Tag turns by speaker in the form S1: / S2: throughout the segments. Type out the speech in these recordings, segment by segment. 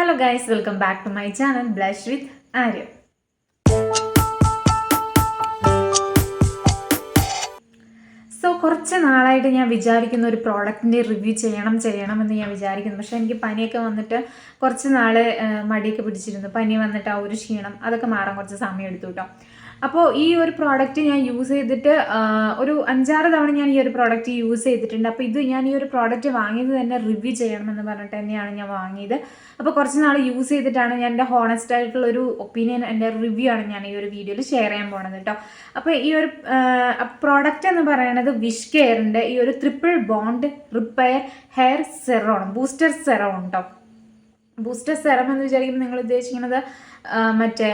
S1: Hello guys, welcome back to my channel Blush with Arya. കുറച്ച് നാളായിട്ട് ഞാൻ വിചാരിക്കുന്ന ഒരു പ്രോഡക്റ്റിൻ്റെ റിവ്യൂ ചെയ്യണമെന്ന് ഞാൻ വിചാരിക്കുന്നു. പക്ഷേ എനിക്ക് പനിയൊക്കെ വന്നിട്ട് കുറച്ച് നാൾ മടിയൊക്കെ പിടിച്ചിരുന്നു. പനി വന്നിട്ട് ആ ഒരു ക്ഷീണം അതൊക്കെ മാറാൻ കുറച്ച് സമയം എടുത്തു കേട്ടോ. അപ്പോൾ ഈ ഒരു പ്രോഡക്റ്റ് ഞാൻ യൂസ് ചെയ്തിട്ട് ഒരു 5-6 തവണ ഞാൻ ഈ ഒരു പ്രോഡക്റ്റ് യൂസ് ചെയ്തിട്ടുണ്ട്. അപ്പോൾ ഇത് ഞാൻ ഈ ഒരു പ്രോഡക്റ്റ് വാങ്ങിയത് തന്നെ റിവ്യൂ ചെയ്യണമെന്ന് പറഞ്ഞിട്ട് തന്നെയാണ് ഞാൻ വാങ്ങിയത്. അപ്പോൾ കുറച്ച് നാൾ യൂസ് ചെയ്തിട്ടാണ് ഞാൻ എൻ്റെ ഹോണസ്റ്റ് ആയിട്ടുള്ള ഒരു ഒപ്പീനിയൻ, എൻ്റെ റിവ്യൂ ആണ് ഞാൻ ഈ ഒരു വീഡിയോയിൽ ഷെയർ ചെയ്യാൻ പോണത് കേട്ടോ. അപ്പോൾ ഈ ഒരു പ്രോഡക്റ്റ് എന്ന് പറയുന്നത് വിഷ്കെയറിൻ്റെ ഈ ഒരു triple bond repair hair serum, booster serum കേട്ടോ. ബൂസ്റ്റർ സെറം എന്ന് വിചാരിക്കുമ്പോൾ നിങ്ങൾ ഉദ്ദേശിക്കുന്നത് മറ്റേ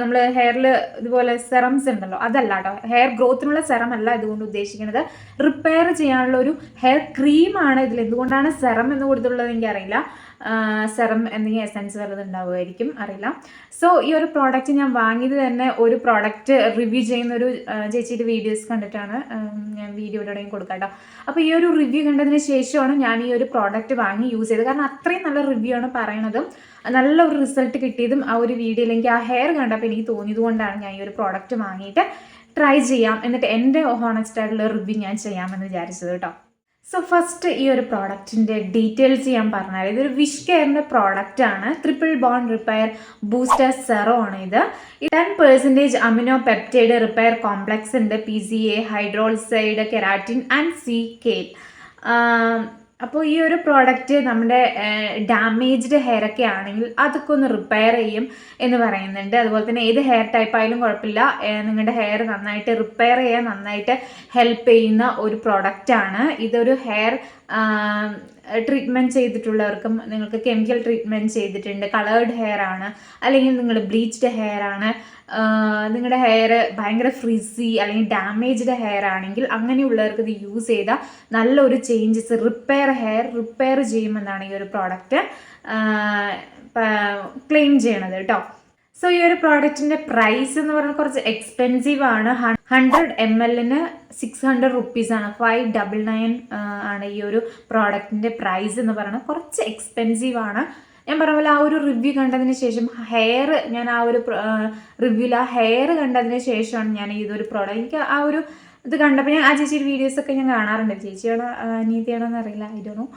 S1: നമ്മൾ ഹെയറിൽ ഇതുപോലെ സെറംസ് ഉണ്ടല്ലോ, അതല്ല കേട്ടോ. ഹെയർ ഗ്രോത്തിനുള്ള സെറം അല്ല ഇതുകൊണ്ട് ഉദ്ദേശിക്കുന്നത്. റിപ്പയർ ചെയ്യാനുള്ള ഒരു ഹെയർ ക്രീമാണ് ഇതിൽ. എന്തുകൊണ്ടാണ് സെറം എന്ന് കൊടുത്തുള്ളത് എനിക്കറിയില്ല. സെറം എന്തെങ്കിലും എസൻസ് വല്ലതും ഉണ്ടാവുമായിരിക്കും, അറിയില്ല. സോ ഈ ഒരു പ്രോഡക്റ്റ് ഞാൻ വാങ്ങിയത് തന്നെ ഒരു പ്രോഡക്റ്റ് റിവ്യൂ ചെയ്യുന്ന ഒരു ചേച്ചിയുടെ വീഡിയോസ് കണ്ടിട്ടാണ്. ഞാൻ വീഡിയോയുടെയും കൊടുക്കാം കേട്ടോ. അപ്പോൾ ഈ ഒരു റിവ്യൂ കണ്ടതിന് ശേഷമാണ് ഞാൻ ഈ ഒരു പ്രോഡക്റ്റ് വാങ്ങി യൂസ് ചെയ്തത്. കാരണം അത്രയും നല്ല റിവ്യൂ ആണ് പറയണതും നല്ല ഒരു റിസൾട്ട് കിട്ടിയതും ആ ഒരു വീഡിയോയിൽ എനിക്ക് ആ ഹെയർ കണ്ടപ്പോൾ എനിക്ക് തോന്നിയത് കൊണ്ടാണ് ഞാൻ ഈ ഒരു പ്രോഡക്റ്റ് വാങ്ങിയിട്ട് ട്രൈ ചെയ്യാം, എന്നിട്ട് എൻ്റെ ഹോണസ്റ്റ് ആയിട്ടുള്ള റിവ്യൂ ഞാൻ ചെയ്യാമെന്ന് വിചാരിച്ചത് കേട്ടോ. സോ ഫസ്റ്റ് ഈ ഒരു പ്രോഡക്റ്റിൻ്റെ ഡീറ്റെയിൽസ് ഞാൻ പറഞ്ഞാൽ, ഇതൊരു വിഷ്കെയറിൻ്റെ പ്രോഡക്റ്റ് ആണ്. Triple bond repair booster serum ആണ് ഇത്. 10% അമിനോ പെപ്റ്റൈഡ് റിപ്പയർ കോംപ്ലക്സ് ഉണ്ട്. PCA, hydrolysed, keratin and CK. അപ്പോൾ ഈ ഒരു പ്രോഡക്റ്റ് നമ്മുടെ ഡാമേജ്ഡ് ഹെയർ ഒക്കെ ആണെങ്കിൽ അതൊക്കെ ഒന്ന് റിപ്പയർ ചെയ്യും എന്ന് പറയുന്നുണ്ട്. അതുപോലെ തന്നെ ഏത് ഹെയർ ടൈപ്പ് ആയാലും കുഴപ്പമില്ല, നിങ്ങളുടെ ഹെയർ നന്നായിട്ട് റിപ്പയർ ചെയ്യാൻ നന്നായിട്ട് ഹെൽപ്പ് ചെയ്യുന്ന ഒരു പ്രോഡക്റ്റാണ്. ഇതൊരു ഹെയർ ട്രീറ്റ്മെൻറ്റ് ചെയ്തിട്ടുള്ളവർക്കും, നിങ്ങൾക്ക് കെമിക്കൽ ട്രീറ്റ്മെൻറ്റ് ചെയ്തിട്ടുണ്ട്, കളേർഡ് ഹെയർ ആണ്, അല്ലെങ്കിൽ നിങ്ങൾ ബ്ലീച്ച്ഡ് ഹെയർ ആണ്, നിങ്ങളുടെ ഹെയർ ഭയങ്കര ഫ്രിസി അല്ലെങ്കിൽ ഡാമേജ്ഡ് ഹെയർ ആണെങ്കിൽ അങ്ങനെയുള്ളവർക്ക് ഇത് യൂസ് ചെയ്താൽ നല്ലൊരു ചേഞ്ചസ്, ഹെയർ റിപ്പയർ ചെയ്യുമെന്നാണ് ഈ ഒരു പ്രോഡക്റ്റ് ക്ലെയിം ചെയ്യണത് കേട്ടോ. സോ ഈ ഒരു പ്രോഡക്റ്റിൻ്റെ പ്രൈസ് എന്ന് പറഞ്ഞാൽ കുറച്ച് എക്സ്പെൻസീവ് ആണ്. 100 ml 600 റുപ്പീസാണ്. 599 ആണ് ഈ ഒരു പ്രോഡക്റ്റിൻ്റെ പ്രൈസ് എന്ന് പറയുന്നത്. കുറച്ച് എക്സ്പെൻസീവ് ആണ്. ഞാൻ പറഞ്ഞ പോലെ ആ ഒരു റിവ്യൂ കണ്ടതിന് ശേഷം ഞാൻ ആ ഒരു റിവ്യൂവിൽ ആ ഹെയർ കണ്ടതിന് ശേഷമാണ് ഞാൻ ഇതൊരു പ്രോഡക്റ്റ്, എനിക്ക് ആ ഒരു ഇത് കണ്ടപ്പോൾ ഞാൻ ആ ചേച്ചിയുടെ വീഡിയോസൊക്കെ ഞാൻ കാണാറുണ്ട്. ചേച്ചിയാണോ അനിയത്തിയാണോ എന്നറിയില്ല, ഐ ഡോണ്ട് നോ.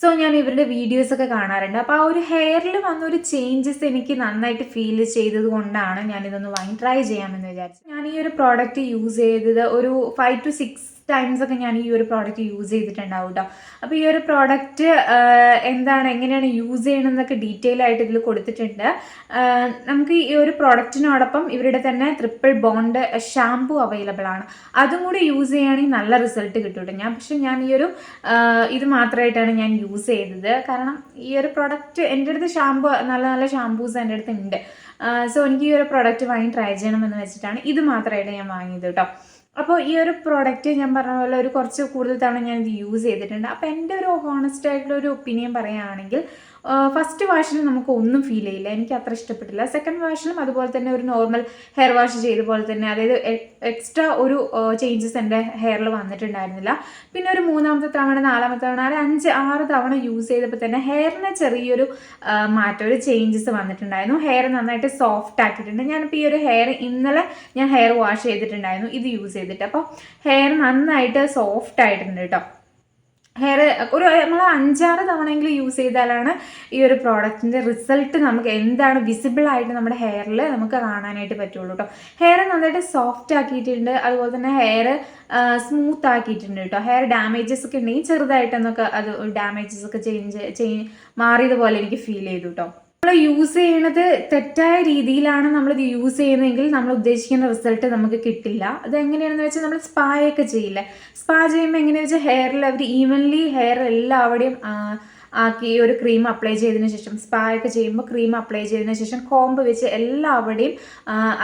S1: സോ ഞാൻ ഇവരുടെ വീഡിയോസൊക്കെ കാണാറുണ്ട്. അപ്പോൾ ആ ഒരു ഹെയറിൽ വന്നൊരു ചേഞ്ചസ് എനിക്ക് നന്നായിട്ട് ഫീൽ ചെയ്തത് കൊണ്ടാണ് ഞാനിതൊന്ന് വാങ്ങി ട്രൈ ചെയ്യാമെന്ന് വിചാരിച്ചു. ഞാൻ ഈ ഒരു പ്രോഡക്റ്റ് യൂസ് ചെയ്തത് ഒരു 5 to 6 ടൈംസ് ഒക്കെ ഞാൻ ഈ ഒരു പ്രോഡക്റ്റ് യൂസ് ചെയ്തിട്ടുണ്ടാവും കേട്ടോ. അപ്പോൾ ഈ ഒരു പ്രോഡക്റ്റ് എങ്ങനെയാണ് യൂസ് ചെയ്യണമെന്നൊക്കെ ഡീറ്റെയിൽ ആയിട്ട് ഇതിൽ കൊടുത്തിട്ടുണ്ട്. നമുക്ക് ഈ ഒരു പ്രോഡക്റ്റിനോടൊപ്പം ഇവരുടെ തന്നെ ട്രിപ്പിൾ ബോണ്ട് ഷാംപൂ അവൈലബിൾ ആണ്. അതും കൂടി യൂസ് ചെയ്യുകയാണെങ്കിൽ നല്ല റിസൾട്ട് കിട്ടും കേട്ടോ. ഞാൻ ഈ ഒരു ഇത് മാത്രമായിട്ടാണ് ഞാൻ യൂസ് ചെയ്തത്. കാരണം ഈ ഒരു പ്രോഡക്റ്റ് എൻ്റെ അടുത്ത് നല്ല നല്ല ഷാംപൂസ് എൻ്റെ അടുത്ത് ഉണ്ട്. സോ എനിക്ക് ഈ ഒരു പ്രോഡക്റ്റ് വാങ്ങി ട്രൈ ചെയ്യണമെന്ന് വെച്ചിട്ടാണ് ഇത് മാത്രമായിട്ട് ഞാൻ വാങ്ങിയത് കേട്ടോ. അപ്പോൾ ഈ ഒരു പ്രോഡക്റ്റ് ഞാൻ പറഞ്ഞ പോലെ ഒരു കുറച്ച് കൂടുതൽ തവണ ഞാൻ ഇത് യൂസ് ചെയ്തിട്ടുണ്ട്. അപ്പോൾ എൻ്റെ ഒരു ഹോണസ്റ്റ് ആയിട്ടുള്ള ഒരു ഒപ്പീനിയൻ പറയുകയാണെങ്കിൽ ഫസ്റ്റ് വാഷിൽ നമുക്ക് ഒന്നും ഫീൽ ചെയ്യില്ല, എനിക്ക് അത്ര ഇഷ്ടപ്പെട്ടില്ല. സെക്കൻഡ് വാഷിലും അതുപോലെ തന്നെ ഒരു നോർമൽ ഹെയർ വാഷ് ചെയ്ത പോലെ തന്നെ, അതായത് എക്സ്ട്രാ ഒരു ചേഞ്ചസ് എൻ്റെ ഹെയറിൽ വന്നിട്ടുണ്ടായിരുന്നില്ല. പിന്നെ ഒരു 3-ാമത്തെ തവണ 4-ാമത്തെ തവണ 5-6 തവണ യൂസ് ചെയ്തപ്പോൾ തന്നെ ഹെയറിന് ചെറിയൊരു മാറ്റം, ഒരു ചേഞ്ചസ് വന്നിട്ടുണ്ടായിരുന്നു. ഹെയർ നന്നായിട്ട് സോഫ്റ്റ് ആക്കിയിട്ടുണ്ട്. ഞാനിപ്പോൾ ഈ ഒരു ഇന്നലെ ഞാൻ ഹെയർ വാഷ് ചെയ്തിട്ടുണ്ടായിരുന്നു ഇത് യൂസ് ചെയ്തിട്ട്. അപ്പോൾ ഹെയർ നന്നായിട്ട് സോഫ്റ്റ് ആയിട്ടുണ്ട് കേട്ടോ. ഹെയർ നമ്മൾ 5-6 തവണയെങ്കിലും യൂസ് ചെയ്താലാണ് ഈ ഒരു പ്രോഡക്റ്റിൻ്റെ റിസൾട്ട് നമുക്ക് എന്താണ് വിസിബിളായിട്ട് നമ്മുടെ ഹെയറിൽ നമുക്ക് കാണാനായിട്ട് പറ്റുള്ളൂ കേട്ടോ. ഹെയർ നന്നായിട്ട് സോഫ്റ്റ് ആക്കിയിട്ടുണ്ട്, അതുപോലെ തന്നെ ഹെയർ സ്മൂത്ത് ആക്കിയിട്ടുണ്ട് കേട്ടോ. ഹെയർ ഡാമേജസ് ഒക്കെ ഉണ്ടെങ്കിൽ ചെറുതായിട്ടൊന്നൊക്കെ അത് ഡാമേജസ് ഒക്കെ മാറിയതുപോലെ എനിക്ക് ഫീൽ ചെയ്തു കേട്ടോ. നമ്മൾ യൂസ് ചെയ്യണത് തെറ്റായ രീതിയിലാണ് നമ്മളിത് യൂസ് ചെയ്യുന്നതെങ്കിൽ നമ്മൾ ഉദ്ദേശിക്കുന്ന റിസൾട്ട് നമുക്ക് കിട്ടില്ല. അത് എങ്ങനെയാണെന്ന് വെച്ചാൽ നമ്മൾ സ്പായൊക്കെ ചെയ്യില്ലേ, സ്പാ ചെയ്യുമ്പോൾ എങ്ങനെയാണെന്ന് വെച്ചാൽ ഹെയറിൽ അവർ ഈവൻലി ഹെയർ എല്ലാവിടെയും ആക്കി ഒരു ക്രീം അപ്ലൈ ചെയ്തതിന് ശേഷം, സ്പാ ഒക്കെ ചെയ്യുമ്പോൾ ക്രീം അപ്ലൈ ചെയ്തതിന് ശേഷം കോമ്പ് വെച്ച് എല്ലാവിടെയും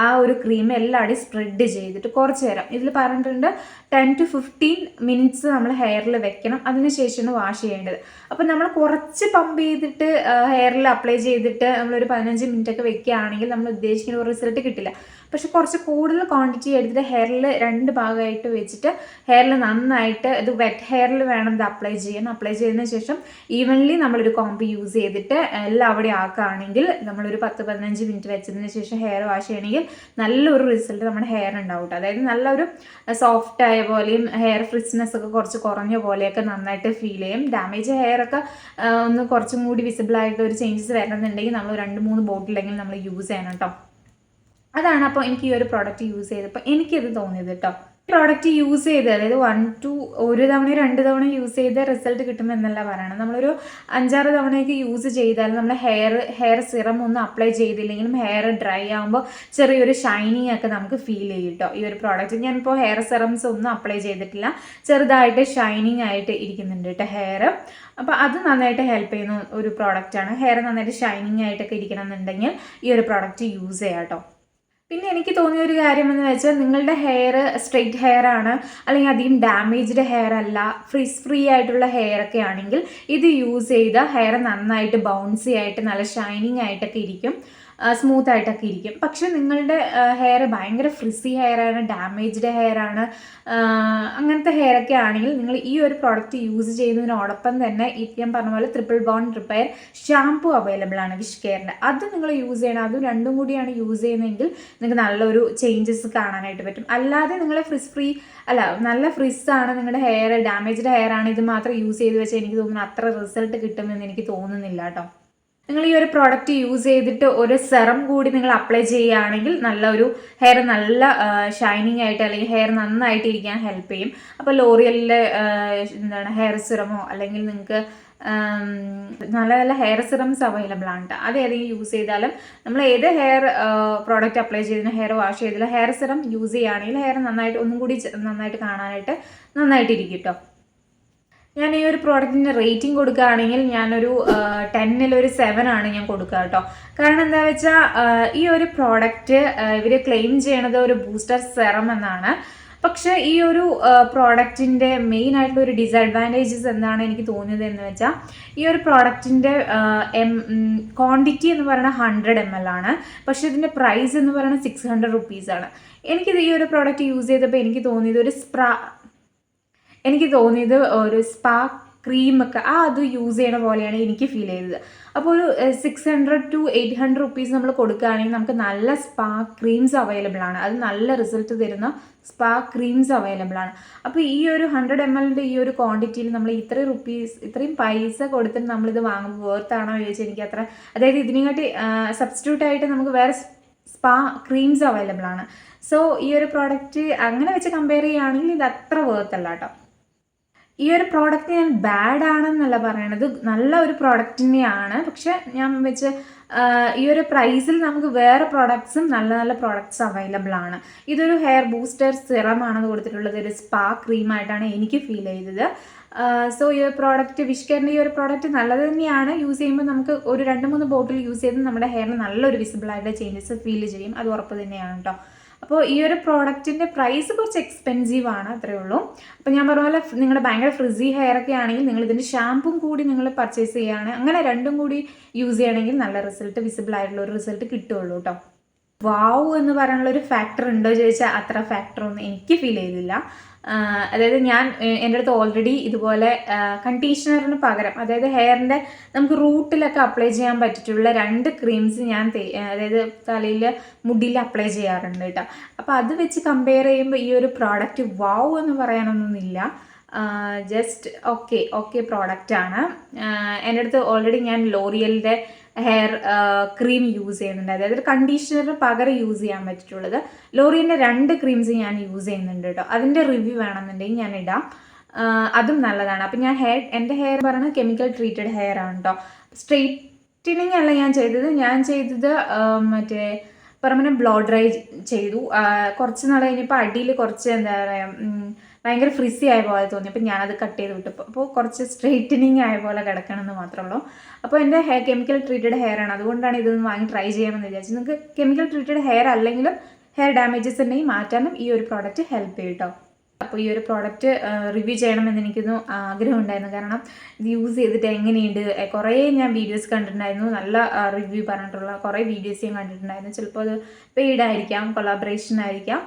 S1: ആ ഒരു ക്രീം എല്ലാവിടെയും സ്പ്രെഡ് ചെയ്തിട്ട് കുറച്ച് നേരം, ഇതിൽ പറഞ്ഞിട്ടുണ്ട് 10 to 15 മിനിറ്റ്സ് നമ്മൾ ഹെയറിൽ വെക്കണം, അതിനുശേഷമാണ് വാഷ് ചെയ്യേണ്ടത്. അപ്പം നമ്മൾ കുറച്ച് പമ്പ് ചെയ്തിട്ട് ഹെയറിൽ അപ്ലൈ ചെയ്തിട്ട് നമ്മളൊരു 15 മിനിറ്റ് ഒക്കെ വെക്കുകയാണെങ്കിൽ നമ്മൾ ഉദ്ദേശിക്കുന്ന ഒരു റിസൾട്ട് കിട്ടില്ല. പക്ഷെ കുറച്ച് കൂടുതൽ ക്വാണ്ടിറ്റി എടുത്തിട്ട് ഹെയറിൽ 2 ഭാഗമായിട്ട് വെച്ചിട്ട് ഹെയറിൽ നന്നായിട്ട് ഇത് വെറ്റ് ഹെയറിൽ വേണം ഇത് അപ്ലൈ ചെയ്യാൻ. അപ്ലൈ ചെയ്തതിന് ശേഷം ഈവൻലി നമ്മളൊരു കോമ്പ് യൂസ് ചെയ്തിട്ട് എല്ലാം അവിടെ ആക്കുകയാണെങ്കിൽ നമ്മളൊരു 10-15 മിനിറ്റ് വെച്ചതിന് ശേഷം ഹെയർ വാഷ് ചെയ്യണമെങ്കിൽ നല്ലൊരു റിസൾട്ട് നമ്മുടെ ഹെയർ ഉണ്ടാവും. അതായത് നല്ലൊരു സോഫ്റ്റ് ആയ പോലെയും ഹെയർ ഫ്രിസ്നെസ് ഒക്കെ കുറച്ച് കുറഞ്ഞ പോലെയൊക്കെ നന്നായിട്ട് ഫീൽ ചെയ്യും. ഡാമേജ് ഹെയർ ഒക്കെ ഒന്ന് കുറച്ചും കൂടി വിസിബിൾ ആയിട്ട് ഒരു ചേഞ്ചസ് വരണമെന്നുണ്ടെങ്കിൽ നമ്മൾ 2-3 ബോട്ടിലെങ്കിലും നമ്മൾ യൂസ് ചെയ്യണം കേട്ടോ. അതാണ് അപ്പോൾ എനിക്ക് ഈ ഒരു പ്രോഡക്റ്റ് യൂസ് ചെയ്തപ്പോൾ എനിക്കിത് തോന്നിയത് കേട്ടോ. പ്രോഡക്റ്റ് യൂസ് ചെയ്ത് അതായത് 1 തവണ 2 തവണ യൂസ് ചെയ്ത് റിസൾട്ട് കിട്ടുമെന്നല്ല പറയണം. നമ്മളൊരു 5-6 തവണയൊക്കെ യൂസ് ചെയ്താൽ നമ്മൾ ഹെയർ സിറം ഒന്നും അപ്ലൈ ചെയ്തില്ലെങ്കിലും ഹെയർ ഡ്രൈ ആകുമ്പോൾ ചെറിയൊരു ഷൈനിങ് ഒക്കെ നമുക്ക് ഫീൽ ചെയ്യും കേട്ടോ. ഈ ഒരു പ്രോഡക്റ്റ് ഞാനിപ്പോൾ ഹെയർ സിറംസ് ഒന്നും അപ്ലൈ ചെയ്തിട്ടില്ല, ചെറുതായിട്ട് ഷൈനിങ് ആയിട്ട് ഇരിക്കുന്നുണ്ട് കേട്ടോ ഹെയർ. അപ്പോൾ അത് നന്നായിട്ട് ഹെൽപ്പ് ചെയ്യുന്ന ഒരു പ്രോഡക്റ്റാണ്. ഹെയർ നന്നായിട്ട് ഷൈനിങ് ആയിട്ടൊക്കെ ഇരിക്കണം എന്നുണ്ടെങ്കിൽ ഈ ഒരു പ്രോഡക്റ്റ് യൂസ് ചെയ്യാം കേട്ടോ. പിന്നെ എനിക്ക് തോന്നിയ ഒരു കാര്യം എന്ന് വെച്ചാൽ നിങ്ങളുടെ ഹെയർ സ്ട്രെയിറ്റ് ഹെയർ ആണ്, അല്ലെങ്കിൽ അധികം ഡാമേജ്ഡ് ഹെയർ അല്ല, ഫ്രീ ആയിട്ടുള്ള ഹെയർ ഒക്കെ ആണെങ്കിൽ ഇത് യൂസ് ചെയ്ത ഹെയർ നന്നായിട്ട് ബൗൺസി ആയിട്ട് നല്ല ഷൈനിങ് ആയിട്ടൊക്കെ ഇരിക്കും, സ്മൂത്ത് ആയിട്ടൊക്കെ ഇരിക്കും. പക്ഷെ നിങ്ങളുടെ ഹെയർ ഭയങ്കര ഫ്രിസി ഹെയർ ആണ്, ഡാമേജ്ഡ് ഹെയർ ആണ്, അങ്ങനത്തെ ഹെയർ ഒക്കെ ആണെങ്കിൽ നിങ്ങൾ ഈ ഒരു പ്രോഡക്റ്റ് യൂസ് ചെയ്യുന്നതിനോടൊപ്പം തന്നെ ഞാൻ പറഞ്ഞ പോലെ triple bond repair shampoo available ആണ് വിഷ്കെയറിൻ്റെ. അത് നിങ്ങൾ യൂസ് ചെയ്യണം. അതും രണ്ടും കൂടിയാണ് യൂസ് ചെയ്യുന്നതെങ്കിൽ നിങ്ങൾക്ക് നല്ലൊരു ചേഞ്ചസ് കാണാനായിട്ട് പറ്റും. അല്ലാതെ നിങ്ങൾ നല്ല ഫ്രിസ് ആണ്, നിങ്ങളുടെ ഹെയർ ഡാമേജ്ഡ് ഹെയർ ആണ്, ഇത് മാത്രം യൂസ് ചെയ്ത് വെച്ചാൽ എനിക്ക് തോന്നുന്നു അത്ര റിസൾട്ട് കിട്ടുമെന്ന് എനിക്ക് തോന്നുന്നില്ല കേട്ടോ. നിങ്ങൾ ഈ ഒരു പ്രോഡക്റ്റ് യൂസ് ചെയ്തിട്ട് ഒരു സെറം കൂടി നിങ്ങൾ അപ്ലൈ ചെയ്യുകയാണെങ്കിൽ നല്ലൊരു ഹെയർ നല്ല ഷൈനിങ് ആയിട്ട് അല്ലെങ്കിൽ ഹെയർ നന്നായിട്ട് ഇരിക്കാൻ ഹെൽപ്പ് ചെയ്യും. അപ്പോൾ ലോറിയലിലെ ഹെയർ സിറമോ അല്ലെങ്കിൽ നിങ്ങൾക്ക് നല്ല നല്ല ഹെയർ സിറംസ് അവൈലബിൾ ആണ് കേട്ടോ. അത് ഏതെങ്കിലും യൂസ് ചെയ്താലും നമ്മൾ ഏത് ഹെയർ പ്രോഡക്റ്റ് അപ്ലൈ ചെയ്തതിന് ഹെയർ വാഷ് ചെയ്തില്ല ഹെയർ സിറം യൂസ് ചെയ്യുകയാണെങ്കിൽ ഹെയർ നന്നായിട്ട് ഒന്നും കൂടി നന്നായിട്ട് കാണാനായിട്ട് നന്നായിട്ടിരിക്കും കേട്ടോ. ഞാൻ ഈ ഒരു പ്രോഡക്റ്റിന് റേറ്റിംഗ് കൊടുക്കുകയാണെങ്കിൽ ഞാനൊരു 10-ൽ 7 ആണ് ഞാൻ കൊടുക്കുക കേട്ടോ. കാരണം എന്താ വെച്ചാൽ ഈ ഒരു പ്രോഡക്റ്റ് ഇവർ ക്ലെയിം ചെയ്യണത് ഒരു ബൂസ്റ്റർ സെറം എന്നാണ്. പക്ഷെ ഈ ഒരു പ്രോഡക്റ്റിൻ്റെ മെയിൻ ആയിട്ടുള്ള ഒരു ഡിസഡ്വാൻറ്റേജസ് എന്താണ് എനിക്ക് തോന്നിയത് എന്ന് വെച്ചാൽ ഈ ഒരു പ്രോഡക്റ്റിൻ്റെ ക്വാണ്ടിറ്റി എന്ന് പറയുന്നത് 100 ml ആണ്. പക്ഷെ ഇതിൻ്റെ പ്രൈസ് എന്ന് പറയുന്നത് 600 rupees ആണ്. എനിക്കിത് ഈ ഒരു പ്രോഡക്റ്റ് യൂസ് ചെയ്തപ്പോൾ എനിക്ക് തോന്നിയത് ഒരു സ്പാ ക്രീമൊക്കെ അത് യൂസ് ചെയ്യണ പോലെയാണ് എനിക്ക് ഫീൽ ചെയ്തത്. അപ്പോൾ ഒരു 600 to 800 rupees നമ്മൾ കൊടുക്കുകയാണെങ്കിൽ നമുക്ക് നല്ല സ്പാ ക്രീംസ് അവൈലബിൾ ആണ്. അത് നല്ല റിസൾട്ട് തരുന്ന സ്പാ ക്രീംസ് അവൈലബിൾ ആണ്. അപ്പോൾ ഈ ഒരു 100 ml ഈ ഒരു ക്വാണ്ടിറ്റിയിൽ നമ്മൾ ഇത്രയും പൈസ കൊടുത്തിട്ട് നമ്മളിത് വാങ്ങുമ്പോൾ വേർത്താണോ ചോദിച്ചാൽ എനിക്ക് അത്ര, അതായത് ഇതിനെക്കാട്ടി സബ്സ്റ്റിറ്റ്യൂട്ട് ആയിട്ട് നമുക്ക് വേറെ സ്പാ ക്രീംസ് അവൈലബിൾ ആണ്. സോ ഈ ഒരു പ്രോഡക്റ്റ് അങ്ങനെ വെച്ച് കമ്പയർ ചെയ്യുകയാണെങ്കിൽ ഇത് അത്ര വേർത്തല്ല കേട്ടോ. ഈ ഒരു പ്രോഡക്റ്റ് ഞാൻ ബാഡ് ആണെന്നല്ല പറയണത്, നല്ല ഒരു പ്രോഡക്റ്റ് തന്നെയാണ്. പക്ഷെ ഞാൻ വെച്ച് ഈ ഒരു പ്രൈസിൽ നമുക്ക് വേറെ പ്രോഡക്ട്സും നല്ല നല്ല പ്രോഡക്ട്സ് അവൈലബിൾ ആണ്. ഇതൊരു ഹെയർ ബൂസ്റ്റർ സിറം ആണ് കൊടുത്തിട്ടുള്ളത്, ഒരു സ്പാ ക്രീമായിട്ടാണ് എനിക്ക് ഫീൽ ചെയ്തത്. സോ ഈ ഒരു പ്രോഡക്റ്റ് വിഷ്കെയറിൻ്റെ ഈ ഒരു പ്രോഡക്റ്റ് നല്ലത് തന്നെയാണ്. യൂസ് ചെയ്യുമ്പോൾ നമുക്ക് ഒരു 2-3 ബോട്ടിൽ യൂസ് ചെയ്ത് നമ്മുടെ ഹെയറിന് നല്ലൊരു വിസിബിളായിട്ടുള്ള ചേഞ്ചസ് ഫീൽ ചെയ്യും, അത് ഉറപ്പ് തന്നെയാണ് കേട്ടോ. അപ്പോൾ ഈ ഒരു പ്രോഡക്റ്റിൻ്റെ പ്രൈസ് കുറച്ച് എക്സ്പെൻസീവ് ആണ്, അത്രയേ ഉള്ളൂ. അപ്പോൾ ഞാൻ പറഞ്ഞ പോലെ നിങ്ങളുടെ ഭയങ്കര ഫ്രിസി ഹെയർ ഒക്കെ ആണെങ്കിൽ നിങ്ങൾ ഇതിൻ്റെ ഷാമ്പും കൂടി നിങ്ങൾ പർച്ചേസ് ചെയ്യുകയാണ്, അങ്ങനെ രണ്ടും കൂടി യൂസ് ചെയ്യണമെങ്കിൽ നല്ല റിസൾട്ട്, വിസിബിൾ ആയിട്ടുള്ള ഒരു റിസൾട്ട് കിട്ടുള്ളൂ കേട്ടോ. വാവ് എന്ന് പറയാനുള്ള ഒരു ഫാക്ടർ ഉണ്ടോ ചോദിച്ചാൽ അത്ര ഫാക്ടറൊന്നും എനിക്ക് ഫീൽ ചെയ്തില്ല. അതായത് എൻ്റെ അടുത്ത് ഓൾറെഡി ഇതുപോലെ കണ്ടീഷണറിന് പകരം, അതായത് ഹെയറിൻ്റെ നമുക്ക് റൂട്ടിലൊക്കെ അപ്ലൈ ചെയ്യാൻ പറ്റിയിട്ടുള്ള 2 ക്രീംസ് ഞാൻ അതായത് തലയിൽ മുടിയിൽ അപ്ലൈ ചെയ്യാറുണ്ട് കേട്ടോ. അപ്പോൾ അത് വെച്ച് കമ്പയർ ചെയ്യുമ്പോൾ ഈ ഒരു പ്രോഡക്റ്റ് വാവ് എന്ന് പറയാനൊന്നുമില്ല, ജസ്റ്റ് ഓക്കെ പ്രോഡക്റ്റാണ്. എൻ്റെ അടുത്ത് ഓൾറെഡി ഞാൻ ലോറിയലിൻ്റെ ഹെയർ ക്രീം യൂസ് ചെയ്യുന്നുണ്ട്, അതായത് കണ്ടീഷണറിന് പകരം യൂസ് ചെയ്യാൻ പറ്റിയിട്ടുള്ളത് ലോറിയലിൻ്റെ 2 ക്രീംസ് ഞാൻ യൂസ് ചെയ്യുന്നുണ്ട് കേട്ടോ. അതിൻ്റെ റിവ്യൂ വേണമെന്നുണ്ടെങ്കിൽ ഞാൻ ഇടാം, അതും നല്ലതാണ്. അപ്പം എൻ്റെ ഹെയർ പറയുന്നത് കെമിക്കൽ ട്രീറ്റഡ് ഹെയർ ആണ് കേട്ടോ. സ്ട്രെയിറ്റനിങ് അല്ല ഞാൻ ചെയ്തത് മറ്റേ പെർമനൻറ്റ് ബ്ലോ ഡ്രൈ ചെയ്തു. കുറച്ച് നാൾ കഴിഞ്ഞപ്പോൾ അടിയിൽ കുറച്ച് എന്താ പറയുക ഭയങ്കര ഫ്രിസി ആയ പോലെ തോന്നി, അപ്പോൾ ഞാനത് കട്ട് ചെയ്ത് വിട്ടപ്പോൾ അപ്പോൾ കുറച്ച് സ്ട്രെയിറ്റനിങ് ആയ പോലെ കിടക്കണമെന്ന് മാത്രമേ ഉള്ളൂ. അപ്പോൾ എൻ്റെ കെമിക്കൽ ട്രീറ്റഡ് ഹെയർ ആണ്, അതുകൊണ്ടാണ് ഇതൊന്ന് വാങ്ങി ട്രൈ ചെയ്യാമെന്ന് വിചാരിച്ചത്. നിങ്ങൾക്ക് കെമിക്കൽ ട്രീറ്റഡ് ഹെയർ അല്ലെങ്കിലും ഹെയർ ഡാമേജസ് ഉണ്ടെങ്കിൽ മാറ്റാനും ഈ ഒരു പ്രോഡക്റ്റ് ഹെൽപ്പ് ചെയ്യും കേട്ടോ. അപ്പോൾ ഈ ഒരു പ്രോഡക്റ്റ് റിവ്യൂ ചെയ്യണമെന്ന് എനിക്കൊന്ന് ആഗ്രഹമുണ്ടായിരുന്നു. കാരണം ഇത് യൂസ് ചെയ്തിട്ട് എങ്ങനെയുണ്ട്, കുറേ ഞാൻ വീഡിയോസ് കണ്ടിട്ടുണ്ടായിരുന്നു, നല്ല റിവ്യൂ പറഞ്ഞിട്ടുള്ള കുറേ വീഡിയോസ് ഞാൻ കണ്ടിട്ടുണ്ടായിരുന്നു. ചിലപ്പോൾ അത് പെയ്ഡ് ആയിരിക്കാം, കൊളാബറേഷൻ ആയിരിക്കാം.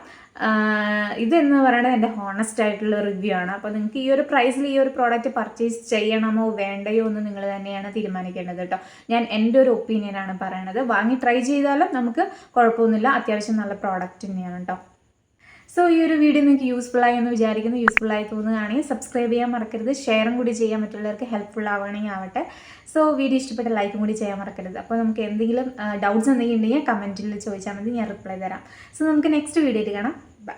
S1: ഇതെന്ന് പറയുന്നത് എൻ്റെ ഹോണസ്റ്റ് ആയിട്ടുള്ള റിവ്യൂ ആണ്. അപ്പോൾ നിങ്ങൾക്ക് ഈ ഒരു പ്രൈസിൽ ഈ ഒരു പ്രോഡക്റ്റ് പർച്ചേസ് ചെയ്യണമോ വേണ്ടയോ എന്ന് നിങ്ങൾ തന്നെയാണ് തീരുമാനിക്കേണ്ടത് കേട്ടോ. ഞാൻ എൻ്റെ ഒരു ഒപ്പീനിയനാണ് പറയണത്. വാങ്ങി ട്രൈ ചെയ്താലും നമുക്ക് കുഴപ്പമൊന്നുമില്ല, അത്യാവശ്യം നല്ല പ്രോഡക്റ്റ് തന്നെയാണ് കേട്ടോ. സോ ഈ ഒരു വീഡിയോ നിങ്ങൾക്ക് യൂസ്ഫുള്ളായി എന്ന് വിചാരിക്കുന്നു. യൂസ്ഫുള്ളായി തോന്നുകയാണെങ്കിൽ സബ്സ്ക്രൈബ് ചെയ്യാൻ മറക്കരുത്, ഷെയറും കൂടി ചെയ്യാൻ മറ്റുള്ളവർക്ക് ഹെൽപ്ഫുൾ ആവണമെങ്കിൽ ആവട്ടെ. സോ വീഡിയോ ഇഷ്ടപ്പെട്ട ലൈക്കും കൂടി ചെയ്യാൻ മറക്കരുത്. അപ്പോൾ നമുക്ക് എന്തെങ്കിലും ഡൗട്ട്സ് എന്തെങ്കിലും ഉണ്ടെങ്കിൽ കമൻറ്റിൽ ചോദിച്ചാൽ മതി, ഞാൻ റിപ്ലൈ തരാം. സോ നമുക്ക് നെക്സ്റ്റ് വീഡിയോയിൽ കാണാം. ബൈ.